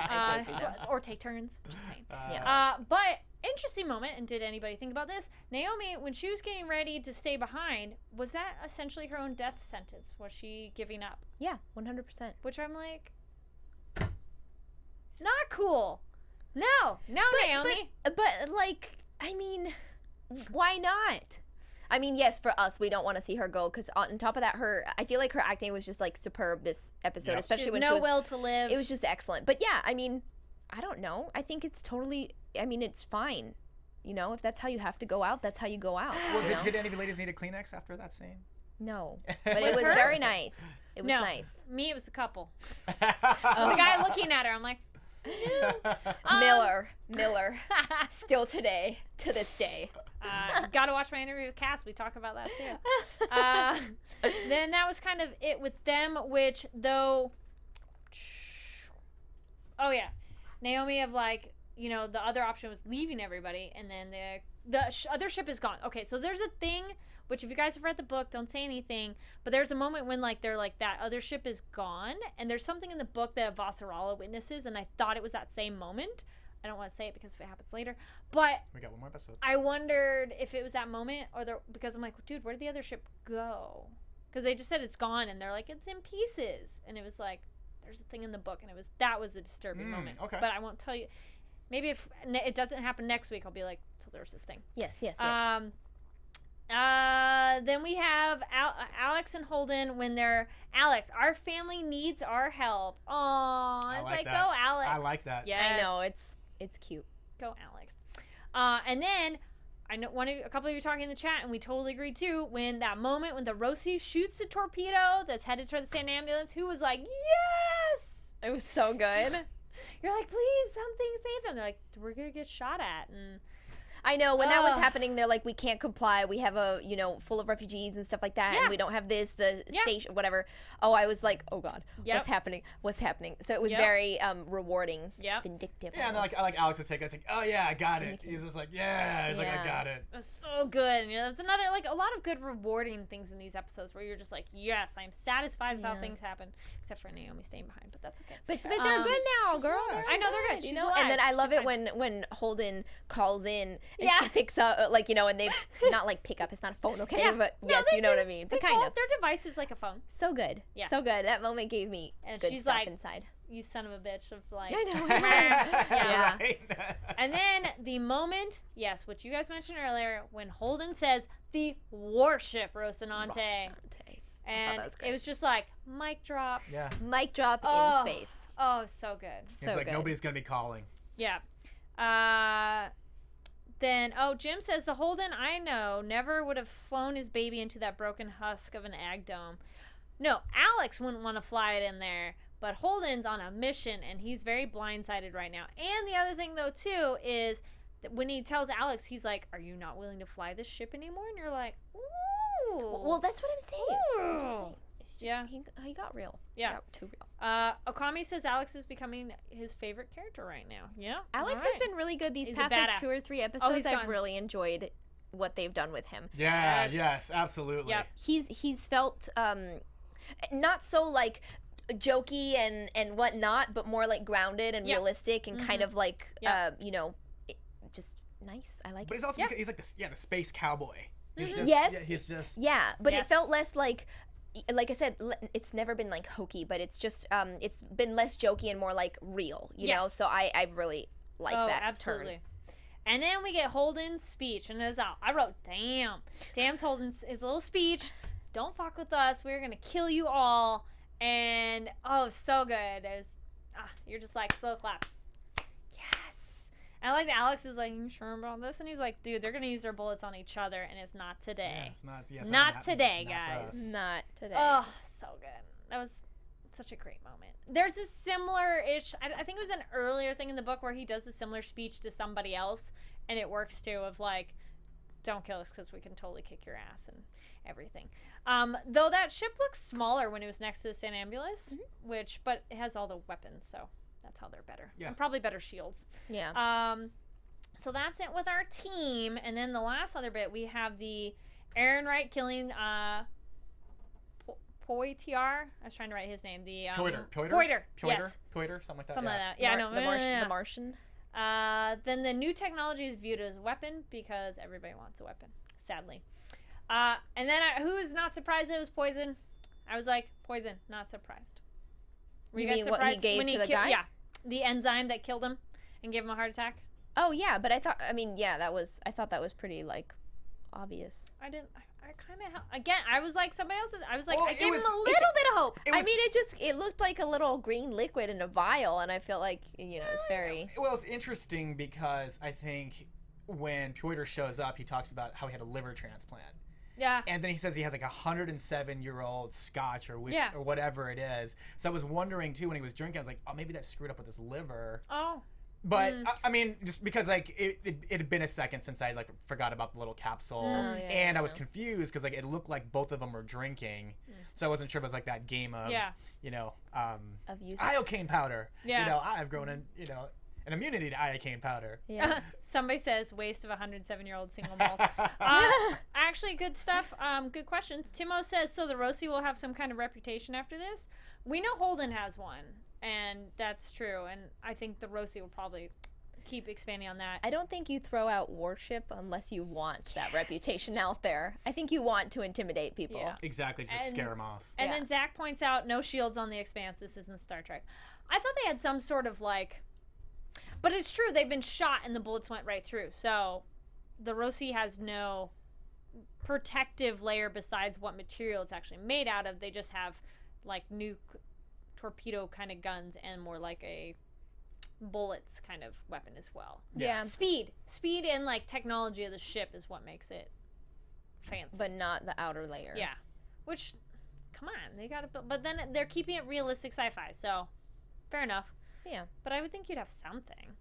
Or take turns. Just saying. Yeah. But interesting moment, and did anybody think about this? Naomi, when she was getting ready to stay behind, was that essentially her own death sentence? Was she giving up? Yeah, 100%. Which I'm like, not cool. No, Naomi. But like, I mean, why not? I mean, yes, for us, we don't want to see her go because on top of that, I feel like her acting was just like superb this episode, especially when she was will to live. It was just excellent. But yeah, I mean, I don't know. I think it's totally. I mean, it's fine. If that's how you have to go out, that's how you go out. Well, did any of you ladies need a Kleenex after that scene? No, but it was very nice. It was nice. Me, it was a couple. The guy looking at her, I'm like. Miller, still today, to this day. Gotta watch my interview with Cass. We talk about that too. Then that was kind of it with them, which though. Oh yeah, Naomi of like the other option was leaving everybody, and then the other ship is gone. Okay, so there's a thing. Which, if you guys have read the book, don't say anything. But there's a moment when, like, they're like, that other ship is gone. And there's something in the book that Vassarala witnesses. And I thought it was that same moment. I don't want to say it because if it happens later. But we got one more episode. I wondered if it was that moment because I'm like, dude, where did the other ship go? Because they just said it's gone. And they're like, it's in pieces. And it was like, there's a thing in the book. And that was a disturbing moment. Okay. But I won't tell you. Maybe if it doesn't happen next week, I'll be like, so there's this thing. Yes. Then we have Alex and Holden when they're Alex. Our family needs our help. Oh, it's like go Alex. I like that. Yeah, I know it's cute. Go Alex. And then I know a couple of you talking in the chat, and we totally agree too. When that moment when the Rosie shoots the torpedo that's headed toward the sand ambulance, who was like, yes, it was so good. You're like, please, something save them. They're like, we're gonna get shot at and. I know when that was happening, they're like, we can't comply. We have a, full of refugees and stuff like that. And we don't have the station, whatever. Oh, I was like, oh God, what's happening? So it was very rewarding, vindictive. Yeah, and I like Alex's take. I was like, oh yeah, I got it. He's just like, yeah. He's like, I got it. It was so good. And there's another, like, a lot of good rewarding things in these episodes where you're just like, yes, I'm satisfied with how things happen. Except for Naomi staying behind, but that's okay. But they're good now, girl. I know they're good. She's alive. And then I love it when Holden calls in and she picks up, and they not like pick up. It's not a phone, okay? But yes, you know what I mean. But kind of. Their device is like a phone. So good. Yes. So good. That moment gave me good she's stuff like, inside. You son of a bitch of like. I know. Yeah. Right. And then the moment, yes, which you guys mentioned earlier, when Holden says the warship Rocinante. And it was just like, mic drop. Yeah. Mic drop in space. Oh, so good. It's like, nobody's going to be calling. Yeah. Then, Jim says, the Holden I know never would have flown his baby into that broken husk of an ag dome. No, Alex wouldn't want to fly it in there, but Holden's on a mission, and he's very blindsided right now. And the other thing, though, too, is when he tells Alex, he's like, "Are you not willing to fly this ship anymore?" And you're like, "Ooh." Well, that's what I'm saying. I'm just saying. It's just, Yeah. he got real. Yeah. He got too real. Okami says Alex is becoming his favorite character right now. Yeah. Alex has been really good these He's a past like badass. 2 or 3 episodes. he's I've gone. really enjoyed what they've done with him. Yeah, Yes. yes, absolutely. Yep. He's felt not so like jokey and whatnot, but more like grounded and Yep. realistic and kind of like Yep. just nice. I like But it. he's also he's like the space cowboy. He's just, Yes. yeah, he's just Yeah, but it Yes. felt less like I said, it's never been like hokey, but it's just it's been less jokey and more like real, you know. Yes. So I really like that absolutely. turn. And then we get Holden's speech, and it's out. I wrote, damn's Holden's his little speech. Don't fuck with us. We're gonna kill you all. And so good. It was, you're just like slow clap. Yes. And I like that Alex is like, you sure about this? And he's like, dude, they're gonna use their bullets on each other, and it's not today. yeah, it's not, Not today, not for guys. us. Not today. Oh, so good. That was such a great moment. There's a similar-ish, I think it was an earlier thing in the book where he does a similar speech to somebody else, and it works too, of like, don't kill us because we can totally kick your ass and everything. Though that ship looks smaller when it was next to the San Ambulance, but it has all the weapons, so that's how they're better. Yeah. And probably better shields. Yeah. So that's it with our team, and then the last other bit, we have the Aaron Wright killing Poitier. I was trying to write his name. The Poiter. Yes. Poiter, something like that. Something like yeah. that. Yeah, I know. The Martian. Then the new technology is viewed as a weapon because everybody wants a weapon, sadly. And then who was not surprised it was poison? I was like, poison, not surprised. Were You guys mean what he surprised gave when to the guy? Yeah, the enzyme that killed him and gave him a heart attack. Oh yeah, but I thought I thought that was pretty like obvious. I didn't. I kind of again. I was like somebody else. I was like, Well, I it gave him was- a little bit of hope. I mean, it looked like a little green liquid in a vial, and I feel like it's very. Well, it's interesting because I think when Poiter shows up, he talks about how he had a liver transplant. Yeah. And then he says he has like a 107-year-old scotch or whiskey Yeah. or whatever it is. So I was wondering too when he was drinking, I was like, oh, maybe that screwed up with his liver. Oh. But I mean, just because like it had been a second since I like forgot about the little capsule, and I was confused because like it looked like both of them were drinking, so I wasn't sure if it was like that game of Of use. iocane powder. Yeah. I've grown an immunity to iocane powder. Yeah. Somebody says waste of a 107-year-old single malt. Actually, good stuff. Good questions. Timo says, so the Rossi will have some kind of reputation after this. We know Holden has one, and that's true. And I think the Rossi will probably keep expanding on that. I don't think you throw out Warship unless you want that reputation out there. I think you want to intimidate people. Yeah. Exactly, just scare them off. And then Zach points out no shields on the Expanse. This isn't Star Trek. I thought they had some sort of like, but it's true. They've been shot and the bullets went right through. So the Rossi has no protective layer besides what material it's actually made out of. They just have like nuke torpedo kind of guns and more like a bullets kind of weapon as well. Yeah. Speed and like technology of the ship is what makes it fancy. But not the outer layer. Yeah, which, come on, they got to. But then they're keeping it realistic sci-fi, so fair enough. Yeah. But I would think you'd have something.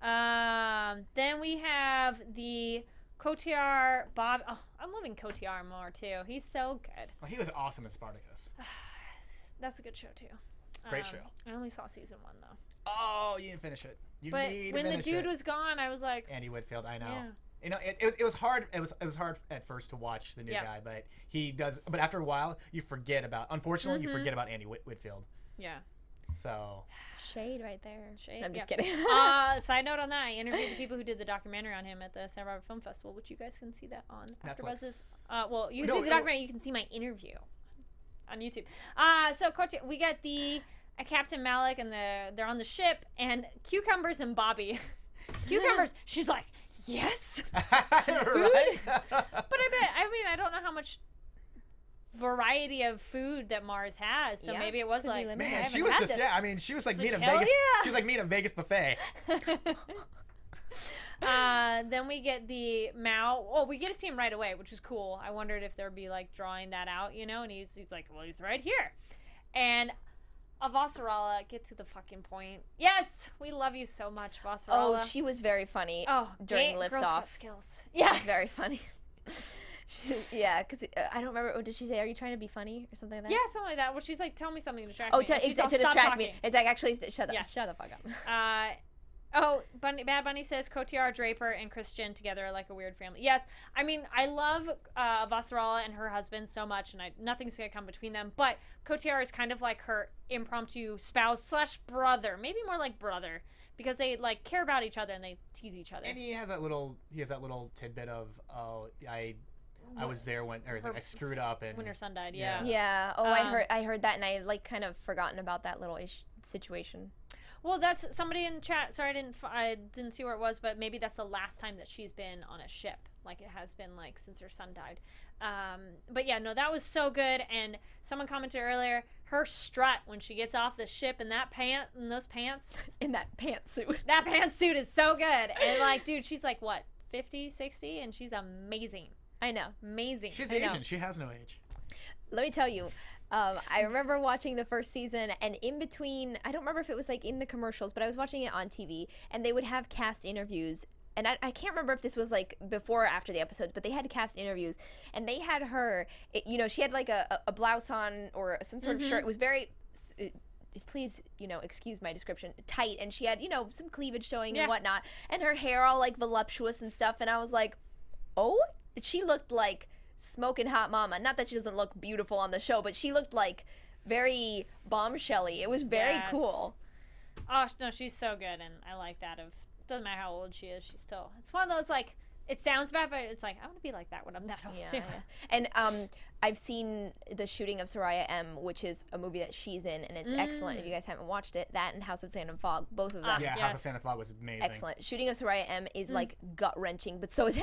Then we have the Cotillard Bob. Oh, I'm loving Cotillard more too. He's so good. Well, he was awesome in Spartacus. That's a good show too. Great show. I only saw season 1 though. Oh, you didn't finish it. You But need to when the finish dude it. was gone, I was like, Andy Whitfield, I know. Yeah. You know, it was hard. It was hard at first to watch the new guy, but he does. But after a while, you forget about. Unfortunately, you forget about Andy Whitfield. yeah. So. Shade right there. Shade, I'm just yeah. kidding. Side note on that, I interviewed the people who did the documentary on him at the Santa Barbara Film Festival, which you guys can see that on AfterBuzz's. Well, you can see the documentary. You can see my interview on YouTube. So we got the Captain Malik, and they're on the ship, and Cucumbers and Bobby. Cucumbers. She's like, yes. Right? But I don't know how much variety of food that Mars has, so maybe it was could be like, limited. Man, I she haven't was had just this. I mean, she was like meat at hell Vegas. yeah. She was like meat at Vegas buffet. Then we get the Mao. Oh, we get to see him right away, which is cool. I wondered if there'd be like drawing that out, and he's like, well, he's right here. And Avasarala, get to the fucking point. Yes, we love you so much, Avasarala. Oh, she was very funny during liftoff. Skills. Yeah, was very funny. Yeah, because I don't remember. Did she say, "Are you trying to be funny" or something like that? Yeah, something like that. Well, she's like, "Tell me something to distract me." To distract me. It's like, actually, shut the fuck up. Bad Bunny says Kotiar, Draper, and Christian together are like a weird family. Yes, I mean, I love Avasarala and her husband so much, and nothing's gonna come between them. But Kotiar is kind of like her impromptu spouse / brother, maybe more like brother, because they like care about each other and they tease each other. And he has that little tidbit of, oh, I was there when, or I screwed up and when her son died. Yeah. Yeah. Oh, I heard that, and I like kind of forgotten about that little situation. Well, that's somebody in chat. Sorry, I didn't see where it was, but maybe that's the last time that she's been on a ship. Like it has been like since her son died. But yeah, no, that was so good. And someone commented earlier, her strut when she gets off the ship in those pants, in that pantsuit. That pantsuit is so good. And like, dude, she's like what, 50, 60, and she's amazing. I know, amazing. She's Asian. She has no age. Let me tell you. I remember watching the first season, and in between, I don't remember if it was like in the commercials, but I was watching it on TV, and they would have cast interviews, and I can't remember if this was like before or after the episodes, but they had cast interviews, and they had her, she had like a blouse on or some sort of shirt. It was very, please, excuse my description, tight, and she had, some cleavage showing and whatnot, and her hair all like voluptuous and stuff, and I was like, oh, she looked like smoking hot mama. Not that she doesn't look beautiful on the show, but she looked like very bombshelly. It was very cool. Oh no, she's so good, and I like that. Doesn't matter how old she is, she's still. It's one of those like. It sounds bad, but it's like I want to be like that when I'm that old too. Yeah. And I've seen the shooting of Soraya M, which is a movie that she's in, and it's excellent. If you guys haven't watched it, that and House of Sand and Fog, both of them. House of Sand and Fog was amazing. Excellent. Shooting of Soraya M is like gut wrenching, but so is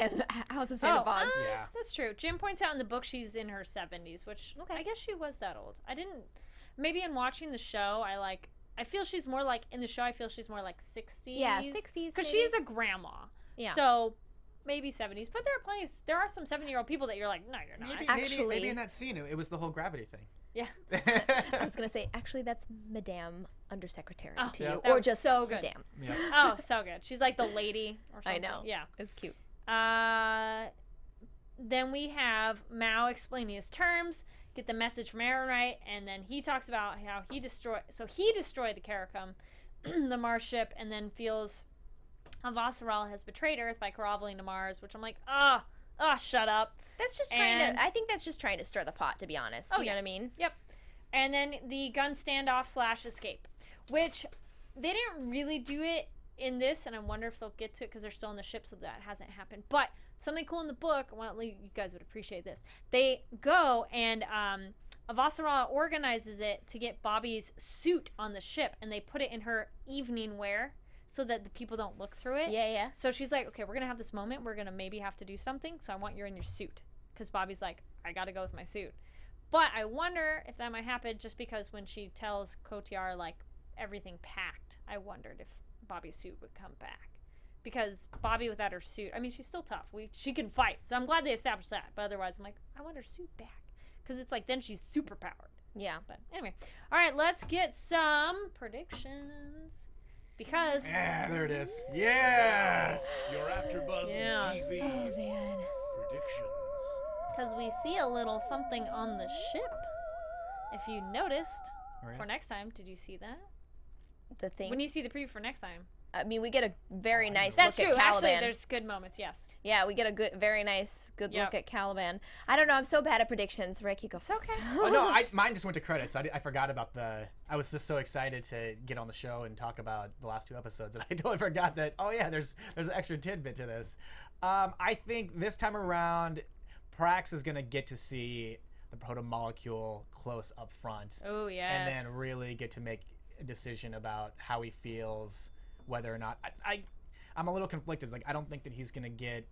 House of Sand and Fog. Yeah, that's true. Jim points out in the book she's in her 70s, which I guess she was that old. Maybe in watching the show, I feel she's more like in the show. I feel she's more like 60s. Yeah, 60s. Because she is a grandma. Yeah. So. Maybe 70s, but there are some 70-year-old people that you're like, no, you're not. Maybe in that scene, it was the whole gravity thing. Yeah. I was going to say, actually, that's Madame Undersecretary to you. Or just so good. Madame. Yep. Oh, so good. She's like the lady or something. I know. Yeah. It's cute. Then we have Mao explaining his terms, get the message from Aaron right, and then he talks about how he destroyed the Caracum, the Mars ship, and then feels Avasarala has betrayed Earth by groveling to Mars, which I'm like, shut up. That's just I think that's just trying to stir the pot, to be honest. You know what I mean? Yep. And then the gun standoff / escape, which they didn't really do it in this, and I wonder if they'll get to it because they're still on the ship, so that hasn't happened. But something cool in the book, well, you guys would appreciate this. They go and Avasarala organizes it to get Bobby's suit on the ship, and they put it in her evening wear, so that the people don't look through it. Yeah. So she's like, okay, we're going to have this moment. We're going to maybe have to do something. So I want you in your suit. Because Bobby's like, I got to go with my suit. But I wonder if that might happen just because when she tells Kotiar, like, everything packed, I wondered if Bobby's suit would come back. Because Bobby without her suit, I mean, she's still tough. She can fight. So I'm glad they established that. But otherwise, I'm like, I want her suit back. Because it's like, then she's super powered. Yeah. But anyway. All right, let's get some predictions. Because there it is. Yes. Your AfterBuzz TV predictions. Because we see a little something on the ship. If you noticed for next time, did you see that? The thing. When you see the preview for next time. I mean, we get a very nice That's look true. at Caliban. Actually, there's good moments, yes. Yeah, we get a very nice, good look at Caliban. I don't know. I'm so bad at predictions. Rick, you go first. It's okay. Oh, no, mine just went to credits. I forgot about I was just so excited to get on the show and talk about the last 2 episodes, and I totally forgot that, there's an extra tidbit to this. I think this time around, Prax is going to get to see the proto-molecule close up front. Oh, yes. And then really get to make a decision about how he feels, whether or not I'm a little conflicted. It's like I don't think that he's gonna get.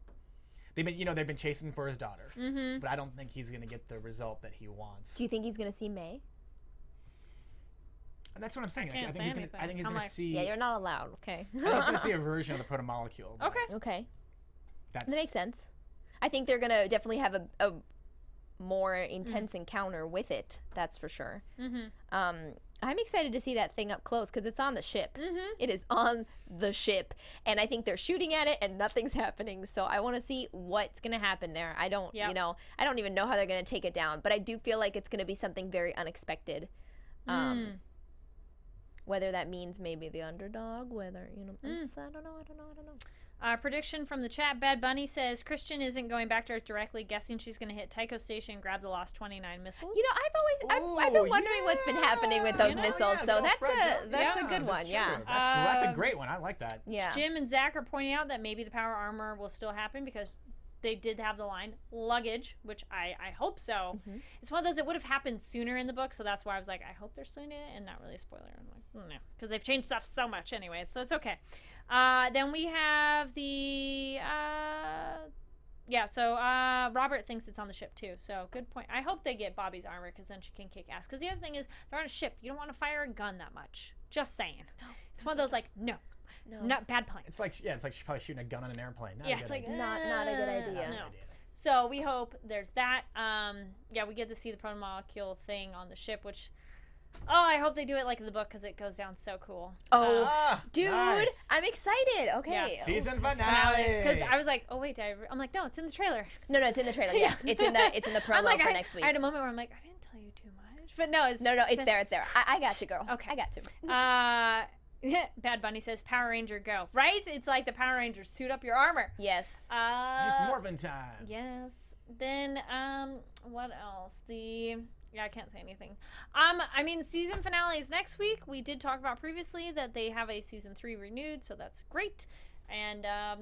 They've been chasing for his daughter, but I don't think he's gonna get the result that he wants. Do you think he's gonna see May? And that's what I'm saying. I think he's I'm gonna like, see. Yeah, you're not allowed. Okay. I think he's gonna see a version of the proto-molecule. Okay. That makes sense. I think they're gonna definitely have a more intense encounter with it. That's for sure. I'm excited to see that thing up close because it's on the ship. It is on the ship, and I think they're shooting at it and nothing's happening. So I want to see what's gonna happen there. I don't, you know, I don't even know how they're gonna take it down, but I do feel like it's gonna be something very unexpected. Whether that means maybe the underdog, whether, you know, I don't know. Prediction from the chat. Bad Bunny says Christian isn't going back to Earth directly, guessing she's going to hit Tycho Station and grab the lost 29 missiles. You know, I've been wondering what's been happening with those missiles, so that's a good one, That's a great one. I like that. Yeah. Jim and Zach are pointing out that maybe the power armor will still happen because they did have the line luggage, which I hope so. It's one of those that would have happened sooner in the book, so that's why I was like, I hope they're still in it, and not really a spoiler. I'm like, no, because they've changed stuff so much anyway, so it's okay. Then we have the Robert thinks it's on the ship too, so good point. I hope they get Bobby's armor because then she can kick ass. Because the other thing is, they're on a ship. You don't want to fire a gun that much. Just saying. It's one of those like, no. Not bad plan. It's like she's probably shooting a gun on an airplane. Not a good idea. No. So we hope there's that. We get to see the proto-molecule thing on the ship, which, I hope they do it like in the book because it goes down so cool. Dude, nice. I'm excited. Okay. Yeah. Season finale. Because I was like, oh wait, I'm like, no, it's in the trailer. No, it's in the trailer. Yes, it's in the promo like, for next week. I had a moment where I'm like, I didn't tell you too much, but no, it's there. It's there. I got you, girl. Okay, I got you. Bad Bunny says Power Ranger go. Right? It's like the Power Rangers suit up your armor. Yes. It's Morphin time. Yes. Then what else? I can't say anything. I mean, season finale is next week. We did talk about previously that they have a season 3 renewed, so that's great. And I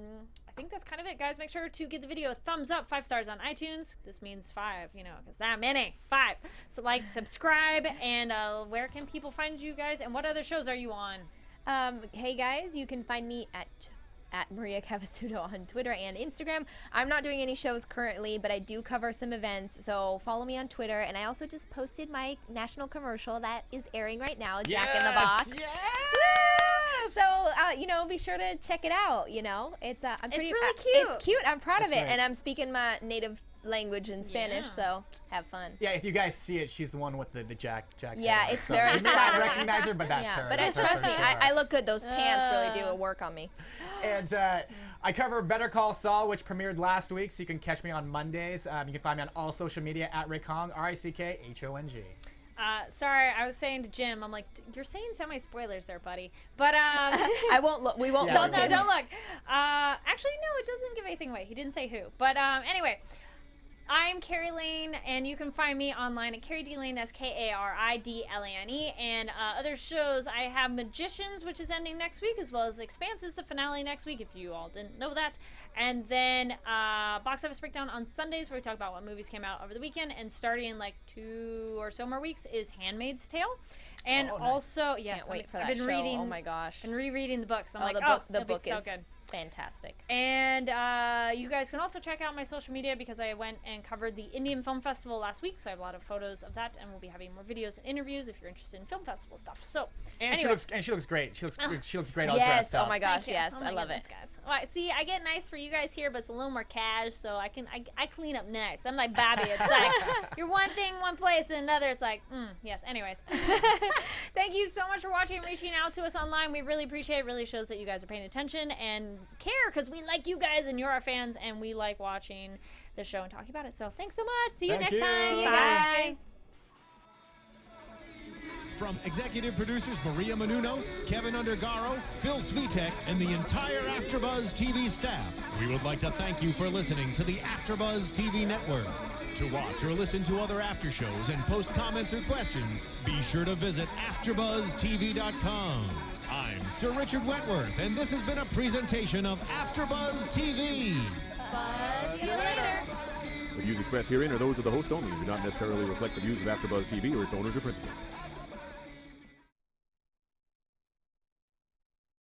think that's kind of it, guys. Make sure to give the video a thumbs up, 5 stars on iTunes. This means 5, because that many. 5. So like, subscribe, and where can people find you guys? And what other shows are you on? Hey guys, you can find me at Maria Cavassuto on Twitter and Instagram. I'm not doing any shows currently, but I do cover some events, so follow me on Twitter. And I also just posted my national commercial that is airing right now, Jack in the Box. Yes! So, be sure to check it out, It's it's really cute. It's cute. I'm proud of it. Great. And I'm speaking my native language in Spanish, so have fun. Yeah, if you guys see it, she's the one with the Jack. Yeah, head. It's very you may not recognize her, but that's her. But that's trust her me, sure. I look good. Those pants really do work on me. And I cover Better Call Saul, which premiered last week, so you can catch me on Mondays. You can find me on all social media at Rick Hong, RICKHONG. Sorry, I was saying to Jim, I'm like, you're saying semi-spoilers there, buddy. But I won't look. We won't. Yeah, look. Don't look. Actually, no, it doesn't give anything away. He didn't say who. But anyway, I'm Kari Lane, and you can find me online at Kari D Lane. That's KARIDLANE. And other shows, I have Magicians, which is ending next week, as well as Expanse is the finale next week, if you all didn't know that. And then Box Office Breakdown on Sundays, where we talk about what movies came out over the weekend. And starting in like 2 or so more weeks is Handmaid's Tale. And also, yes, Can't wait for I've that been show. reading. Oh my gosh. And rereading the books. I'm like, the book so is good. Fantastic. And you guys can also check out my social media because I went and covered the Indian Film Festival last week, so I have a lot of photos of that, and we'll be having more videos and interviews if you're interested in film festival stuff. So, she looks great. She looks great all yes, dressed up. oh my gosh, yes, I love it. Guys. Well, see, I get nice for you guys here, but it's a little more cash, so I clean up nice. I'm like Babby. It's like you're one thing one place and another. It's like, yes. Anyways, thank you so much for watching and reaching out to us online. We really appreciate it. It really shows that you guys are paying attention and care because we like you guys and you're our fans and we like watching the show and talking about it. So thanks so much. See you next time. See you Bye. guys. From executive producers Maria Menounos, Kevin Undergaro, Phil Svitek, and the entire AfterBuzz TV staff, we would like to thank you for listening to the AfterBuzz TV network. To watch or listen to other after shows and post comments or questions, be sure to visit AfterBuzzTV.com. I'm Sir Richard Wentworth, and this has been a presentation of AfterBuzz TV. See you later. The views expressed herein are those of the hosts only and do not necessarily reflect the views of AfterBuzz TV or its owners or principals.